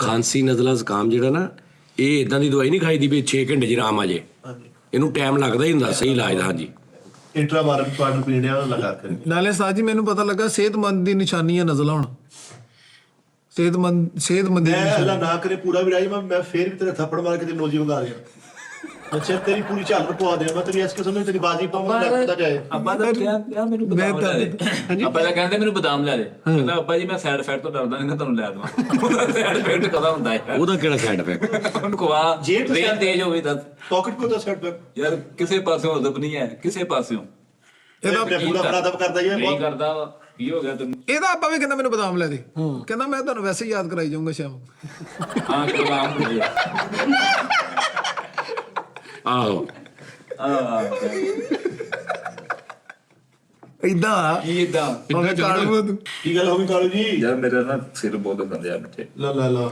ਖਾਂਸੀ ਨਜ਼ਲਾ ਜ਼ੁਕਾਮ ਜਿਹੜਾ ਨਾ ਇਹ ਇਦਾਂ ਦੀ ਦਵਾਈ ਨਹੀਂ ਖਾਈ ਦੀ ਵੀ 6 ਘੰਟੇ 'ਚ ਆਰਾਮ ਆ ਜੇ। ਇਹਨੂੰ ਟਾਈਮ ਲੱਗਦਾ ਹੀ ਹੁੰਦਾ ਸਹੀ ਇਲਾਜ ਦਾ। ਹਾਂਜੀ ਇੰਟਰਾਵਾਇਰਲ ਪਾਊਡਰ ਪੀਣਿਆ ਲਗਾ ਕੇ ਨਾਲੇ ਸਾਹ ਜੀ ਮੈਨੂੰ ਪਤਾ ਲੱਗਾ ਸਿਹਤਮੰਦ ਦੀ ਨਿਸ਼ਾਨੀ ਹੈ ਨਜ਼ਲਾ ਹੁਣ। ਸਿਹਤਮੰਦ ਦੀ ਮੈਂ ਅੱਲਾ ਨਾ ਕਰੇ ਪੂਰਾ ਵੀ ਰਾਜ ਮੈਂ ਫੇਰ ਵੀ ਤੇਰੇ ਥੱਪੜ ਮਾਰ ਕੇ ਤੇ ਨੋਜੀ ਵਗਾ ਰਿਹਾ। ਅੱਛਾ ਤੇਰੀ ਪੂਰੀ ਝਾਲ ਪਵਾ ਦਿਆਂ ਮੈਂ ਤੇਰੀ ਇਸ ਕਿਸਮ ਦੀ ਤੇਰੀ ਬਾਜੀ ਪਾਵਾਂ ਲੱਗਦਾ ਜਾਏ। ਅੱਬਾ ਦਾ ਕਿਹਾ ਮੈਨੂੰ ਬਦਾਮ ਲੈ ਦੇ। ਅੱਬਾ ਦਾ ਕਹਿੰਦੇ ਮੈਨੂੰ ਬਦਾਮ ਲੈ ਦੇ। ਕਹਿੰਦਾ ਅੱਬਾ ਜੀ ਮੈਂ ਸਾਈਡ ਇਫੈਕਟ ਤੋਂ ਡਰਦਾ ਨਹੀਂ ਤੁਹਾਨੂੰ ਲੈ ਦਵਾਂ। ਉਹਦਾ ਸਾਈਡ ਇਫੈਕਟ ਕਦਾ ਹੁੰਦਾ ਹੈ? ਉਹਦਾ ਕਿਹੜਾ ਸਾਈਡ ਇਫੈਕਟ? ਉਹਨੂੰ ਖਵਾ ਰੇਨ ਤੇਜ਼ ਹੋਵੇ ਤਾਂ ਪਾਕਟ ਕੋ ਤਾਂ ਸੈਟ ਬੈਕ ਯਾਰ ਕਿਸੇ ਪਾਸਿਓਂ ਹਦਬ ਨਹੀਂ ਹੈ ਕਿਸੇ ਪਾਸਿਓਂ। ਇਹਦਾ ਪੂਰਾ ਬਰਾਦਬ ਕਰਦਾ ਯਾਰ ਨਹੀਂ ਕਰਦਾ ਵਾ ਕੀ ਹੋ ਗਿਆ ਤੈਨੂੰ? ਇਹਦਾ ਆਪਾਂ ਵੀ ਕਹਿੰਦਾ ਮੈਨੂੰ ਬਦਾਮ ਲੈ ਦੇ। ਕਹਿੰਦਾ ਮੈਂ ਤੁਹਾਨੂੰ ਵੈਸੇ ਹੀ ਯਾਦ ਕਰਾਈ ਜਾਊਂਗਾ ਸ਼ਾਮ ਹਾਂ ਬਦਾਮ ਹੁੰਦੇ ਆ। ਆਹੋ ਇਦਾਂ ਕੀ ਇਦਾਂ ਭਾਵੇਂ ਕਾਲੂ ਤੂੰ। ਕੀ ਗੱਲ ਹੋ ਗਈ ਕਾਲੂ ਜੀ? ਯਾਰ ਮੇਰਾ ਨਾ ਸਿਰ ਬਹੁਤ ਦੰਦਿਆ ਮਿੱਠੇ। ਲਾ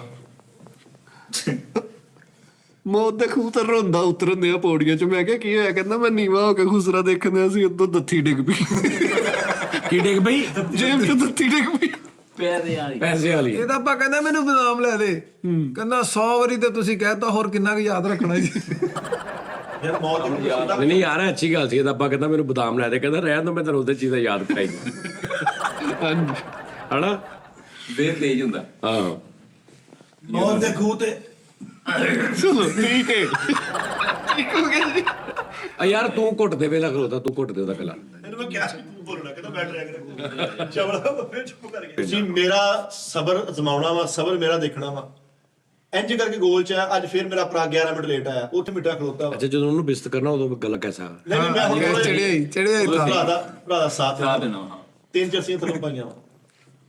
ਮੌਤ ਦੇ ਖੂਹ ਤੇ ਰੋਂਦਾ ਉਤਰਨ ਦਿਆ ਪੌੜੀਆਂ ਚ। ਮੈਂ ਕਿਹਾ ਕੀ ਹੋਇਆ? ਕਹਿੰਦਾ ਮੈਂ ਨੀਵਾ ਹੋ ਕੇ ਖੁਸਰਾ ਦੇਖਣ ਦਿਆ ਸੀ, ਉਦੋਂ ਦੱਥੀ ਡਿੱਗ ਪਈ। ਕੀ ਡਿੱਗ ਪਈ? ਜੇਬ ਚ ਦੱਥੀ ਡਿੱਗ ਪਈ ਪੈਸੇ ਵਾਲੀ। ਇਹਦਾ ਆਪਾਂ ਕਹਿੰਦਾ ਮੈਨੂੰ ਬਦਾਮ ਲੈ ਦੇ। ਕਹਿੰਦਾ 100 ਵਾਰੀ ਤੇ ਤੁਸੀਂ ਕਹਿਤਾ, ਹੋਰ ਕਿੰਨਾ ਕੁ ਯਾਦ ਰੱਖਣਾ ਜੀ? ਯਾਰ ਮੌਤ ਦੀ ਨਹੀਂ ਯਾਰ ਅੱਛੀ ਗੱਲ ਸੀ। ਇਹਦਾ ਆਪਾਂ ਕਹਿੰਦਾ ਮੈਨੂੰ ਬਦਾਮ ਲੈ ਦੇ। ਕਹਿੰਦਾ ਰਹਿਣ ਦੋ ਮੈਂ ਤੈਨੂੰ ਉਹਦੇ ਚੀਜ਼ ਦਾ ਯਾਦ ਕਰਾਈ ਹਨਾ। ਵੇਰ ਤੇਜ਼ ਹੁੰਦਾ। ਆਹੋ ਮੌਤ ਦੇ ਖੂਹ ਤੇ ਚਲੋ ਠੀਕ ਹੈ। ਆ ਯਾਰ ਤੂੰ ਘੁੱਟ ਦੇ ਵੇਲਾ ਖਲੋਤਾ। ਤੂੰ ਘੁੱਟ ਦੇ ਉਹਦਾ ਪਹਿਲਾਂ। ਇਹਨੂੰ ਮੈਂ ਕਿਹਾ ਸੀ ਤੂੰ ਬੋਲਣਾ ਕਹਿੰਦਾ ਬੈਠ ਰਿਹਾ ਕਰ ਚਵਲਾ ਫਿਰ ਚੁੱਪ ਕਰ ਗਿਆ। ਤੁਸੀਂ ਮੇਰਾ ਸਬਰ ਅਜ਼ਮਾਉਣਾ ਵਾ, ਸਬਰ ਮੇਰਾ ਦੇਖਣਾ ਵਾ। ਇੰਜ ਕਰਕੇ ਗੋਲ ਚ ਅੱਜ ਫਿਰ ਮੇਰਾ ਭਰਾ 11 ਮਿੰਟ ਲੇਟ ਆਇਆ। ਉੱਥੇ ਮਿੱਠਾ ਖਲੋਤਾ ਵਾ। ਅੱਛਾ ਜਦੋਂ ਉਹਨੂੰ ਬਿਸਤ ਕਰਨਾ ਉਦੋਂ ਗੱਲ ਕੈਸਾ? ਨਹੀਂ ਮੈਂ ਹੁਣ ਚੜਿਆ ਭਰਾ ਦਾ ਸਾਥ ਦੇਣਾ ਹਾਂ। 3 ਜਰਸੀਆਂ ਥੱਲੋਂ ਪਾਈਆਂ ਵਾ।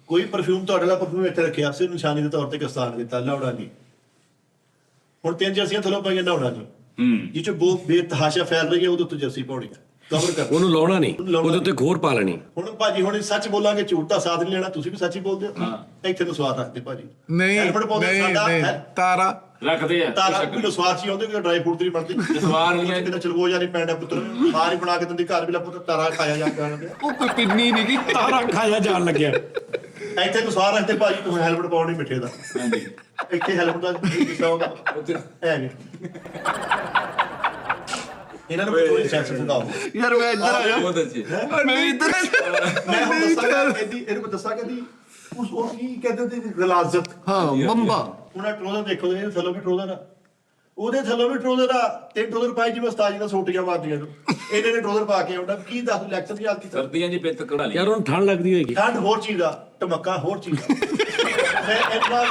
ਕੋਈ ਪਰਫਿਊਮ ਤੁਹਾਡੇ ਨਾਲ ਪਰਫਿਊਮ ਇੱਥੇ ਰੱਖਿਆ ਸਿਰ ਨਿਸ਼ਾਨੀ ਦੇ ਤੌਰ ਤੇ ਕਿਸਤਾਨ ਦਿੱਤਾ ਲਾਉਣਾ ਨਹੀਂ। ਹੁਣ 3 ਜਰਸੀਆਂ ਥੱਲੋਂ ਪਾਈਆਂ ਲਾਉਣਾ ਨਹੀਂ। ਜਿਹ ਚ ਬਹੁਤ ਬੇਤਹਾਸ਼ਾ ਫੈਲ ਰਹੀ ਹੈ ਉਹਦੇ ਉੱਤੇ ਜਰਸੀ ਪਾਉਣੀ ਹੈ, ਕਵਰ ਕਰ। ਉਹਨੂੰ ਲਾਉਣਾ ਨਹੀਂ, ਉਹਦੇ ਉੱਤੇ ਖੋਰ ਪਾ ਲੈਣੀ। ਹੁਣ ਭਾਜੀ ਹੁਣ ਸੱਚ ਬੋਲਾਂਗੇ ਝੂਠ ਦਾ ਸਾਥ ਨਹੀਂ ਲੈਣਾ। ਤੁਸੀਂ ਵੀ ਸੱਚ ਹੀ ਬੋਲਦੇ ਹੋ। ਇੱਥੇ ਨੂੰ ਸਵਾਦ ਰੱਖਦੇ ਭਾਜੀ। ਨਹੀਂ ਹੈਲਮਟ ਪਾਉਂਦੇ ਸਾਡਾ ਤਾਰਾ ਰੱਖਦੇ ਆ ਤਾਰਾ ਕੋਈ ਨੂੰ ਸਵਾਦ ਸੀ ਆਉਂਦੇ ਕਿ ਡਰਾਈ ਫਰੂਟ ਦੀ ਬਣਦੀ ਸਵਾਰ ਨਹੀਂ ਕਿਤੇ ਚਲਵੋ ਜਾਂ ਨਹੀਂ ਪੈਂਦਾ ਪੁੱਤਰ ਬਾਹਰ ਹੀ ਬਣਾ ਕੇ ਦਿੰਦੀ ਘਰ ਵੀ ਲਾ ਪੁੱਤਰ ਤਾਰਾ ਖਾਇਆ ਜਾ ਕੇ ਉਹ ਕੋਈ ਪਿੰਨੀ ਨਹੀਂ ਕਿ ਤਾਰਾ ਖਾਇਆ ਜਾਣ ਲੱਗਿਆ। ਇੱਥੇ ਨੂੰ ਸਵਾਦ ਰੱਖਦੇ ਭਾਜੀ। ਤੂੰ ਹੈਲਮਟ ਪਾਉਣੀ ਮਿੱਠੇ ਦਾ। ਹਾਂਜੀ ਇੱਥੇ ਹੈਲਮਟ ਦਾ ਕਿੱਸਾ ਹੁੰਦਾ ਹੈ ਨਹੀਂ। ਇਹਨਾਂ ਨੂੰ ਕੋਈ ਸੈਂਸ ਦਿਖਾਓ ਯਾਰ ਮੈਂ ਇੱਧਰ ਆ ਜਾ। ਬਹੁਤ ਅੱਛੇ। ਮੈਂ ਇੱਧਰ ਮੈਂ ਹੁਣ ਦੱਸਾਂਗਾ ਇਹਨੂੰ ਮੈਂ ਦੱਸਾਂ ਕਦੀ ਉਸ ਉਹ ਕੀ ਕਹਿੰਦੇ ਤੇ ਗਲਾਜ਼ਤ। ਹਾਂ ਬੰਬਾ ਉਹਨਾਂ ਟਰੋਜ਼ਰ ਦੇਖੋ ਇਹਦੇ ਥੱਲੋਂ ਵੀ ਟਰੋਜ਼ਰ ਆ, ਉਹਦੇ ਥੱਲੋਂ ਵੀ ਟਰੋਜ਼ਰ ਆ। ਤੇ ਟਰੋਜ਼ਰ ਪਾਈ ਜਿਵੇਂ ਉਸਤਾਦ ਜੀ ਦਾ ਸੋਟੀਆਂ ਮਾਰਦੀਆਂ ਨੂੰ ਇਹਨੇ ਨੇ ਟਰੋਜ਼ਰ ਪਾ ਕੇ ਆਉਂਦਾ। ਕੀ ਦੱਸ ਲੈਕਚਰ ਦੀ ਹਾਲਤ ਕੀਤੀ? ਸਰਦੀਆਂ 'ਚ ਪਿੱਤ ਕਢਾ ਲਈ। ਯਾਰ ਉਹਨੂੰ ਠੰਡ ਲੱਗਦੀ ਹੋਏਗੀ। ਠੰਡ ਹੋਰ ਚੀਜ਼ ਆ, ਧਮਕਾ ਹੋਰ ਚੀਜ਼ ਆ। ਮੈਂ ਇੱਕ ਵਾਰ